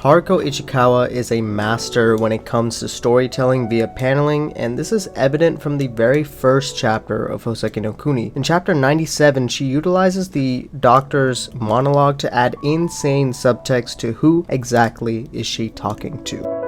Haruko Ichikawa is a master when it comes to storytelling via paneling, and this is evident from the very first chapter of Houseki no Kuni. In chapter 97, she utilizes the doctor's monologue to add insane subtext to who exactly is she talking to.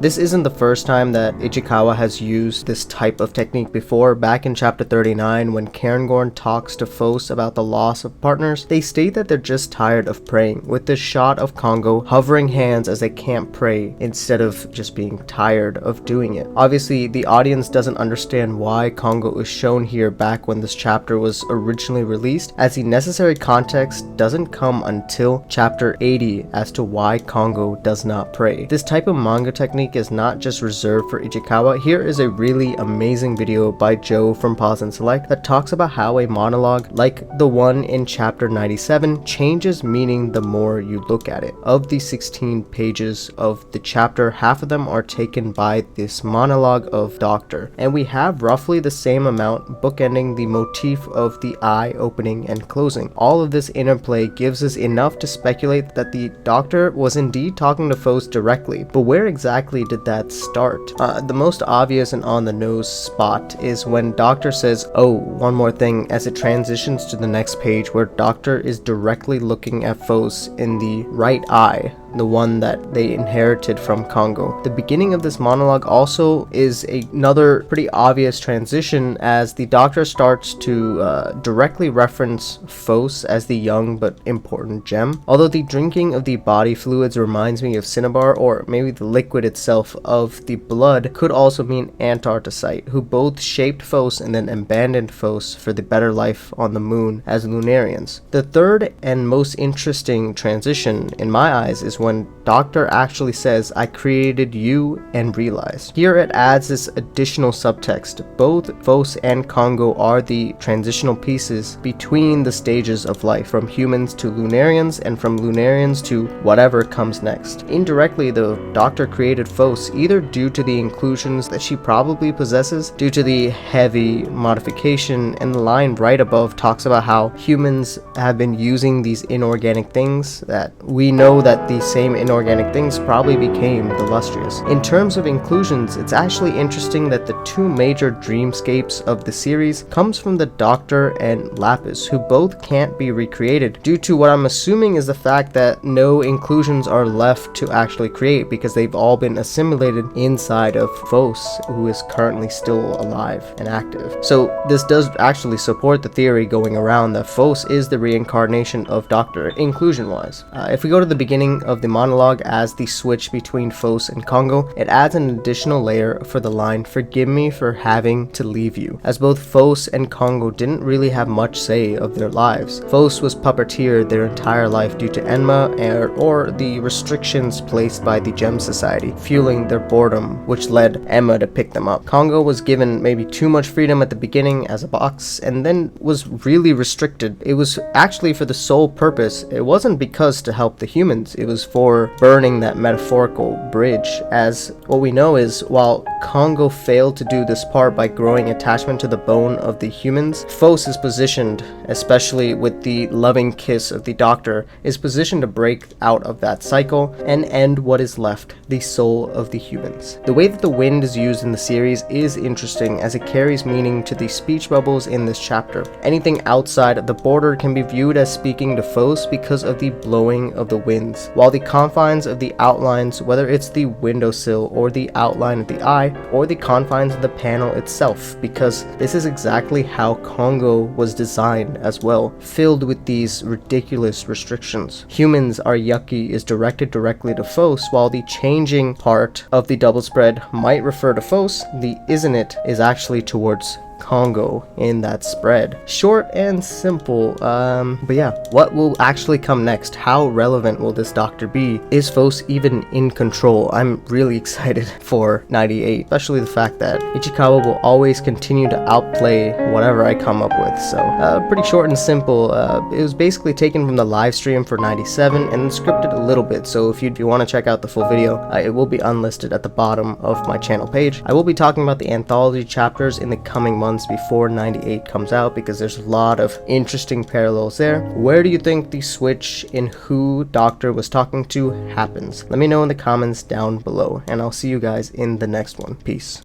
This isn't the first time that Ichikawa has used this type of technique before. Back in chapter 39, when Cairngorm talks to Fos about the loss of partners, they state that they're just tired of praying, with this shot of Kongo hovering hands as they can't pray instead of just being tired of doing it. Obviously, the audience doesn't understand why Kongo is shown here back when this chapter was originally released, as the necessary context doesn't come until chapter 80 as to why Kongo does not pray. This type of manga technique is not just reserved for Ichikawa. Here is a really amazing video by Joe from Pause and Select that talks about how a monologue, like the one in chapter 97, changes meaning the more you look at it. Of the 16 pages of the chapter, half of them are taken by this monologue of Doctor, and we have roughly the same amount bookending the motif of the eye opening and closing. All of this interplay gives us enough to speculate that the Doctor was indeed talking to Fos directly, but where exactly did that start? The most obvious and on the nose spot is when Doctor says, "Oh, one more thing," as it transitions to the next page where Doctor is directly looking at Fos in the right eye, the one that they inherited from Kongo. The beginning of this monologue also is another pretty obvious transition as the Doctor starts to directly reference Fos as the young but important gem. Although the drinking of the body fluids reminds me of cinnabar, or maybe the liquid itself of the blood could also mean Antarcticite, who both shaped Fos and then abandoned Fos for the better life on the moon as Lunarians. The third and most interesting transition in my eyes is when Doctor actually says, "I created you and realized." Here it adds this additional subtext. Both Fos and Kongo are the transitional pieces between the stages of life, from humans to Lunarians and from Lunarians to whatever comes next. Indirectly, the Doctor created Fos either due to the inclusions that she probably possesses, due to the heavy modification, and the line right above talks about how humans have been using these inorganic things that we know that the same inorganic things probably became the Lustrous. In terms of inclusions, it's actually interesting that the two major dreamscapes of the series comes from the Doctor and Lapis, who both can't be recreated due to what I'm assuming is the fact that no inclusions are left to actually create because they've all been assimilated inside of Fos, who is currently still alive and active. So this does actually support the theory going around that Fos is the reincarnation of Doctor, inclusion-wise. If we go to the beginning of the monologue as the switch between Fos and Kongo, it adds an additional layer for the line, "Forgive me for having to leave you," as both Fos and Kongo didn't really have much say of their lives. Fos was puppeteered their entire life due to Enma or the restrictions placed by the Gem Society, fueling their boredom, which led Emma to pick them up. Kongo was given maybe too much freedom at the beginning as a box, and then was really restricted. It was actually for the sole purpose. It wasn't because to help the humans, it was for burning that metaphorical bridge, as what we know is while Kongo failed to do this part by growing attachment to the bone of the humans, Fos is positioned, especially with the loving kiss of the Doctor, is positioned to break out of that cycle and end what is left, the soul of the humans. The way that the wind is used in the series is interesting as it carries meaning to the speech bubbles in this chapter. Anything outside of the border can be viewed as speaking to Fos because of the blowing of the winds, while the confines of the outlines, whether it's the windowsill or the outline of the eye, or the confines of the panel itself, because this is exactly how Kongo was designed as well, filled with these ridiculous restrictions. Humans are yucky is directed directly to Fos, while the changing part of the double spread might refer to Fos, the isn't it is actually towards Kongo in that spread. Short and simple, but yeah, what will actually come next? How relevant will this Doctor be? Is Fos even in control? I'm really excited for 98, especially the fact that Ichikawa will always continue to outplay whatever I come up with. So pretty short and simple. It was basically taken from the live stream for 97 and scripted a little bit, so if you want to check out the full video, it will be unlisted at the bottom of my channel page. I will be talking about the anthology chapters in the coming months months before 98 comes out, because there's a lot of interesting parallels there. Where do you think the switch in who Doctor was talking to happens? Let me know in the comments down below, and I'll see you guys in the next one. Peace.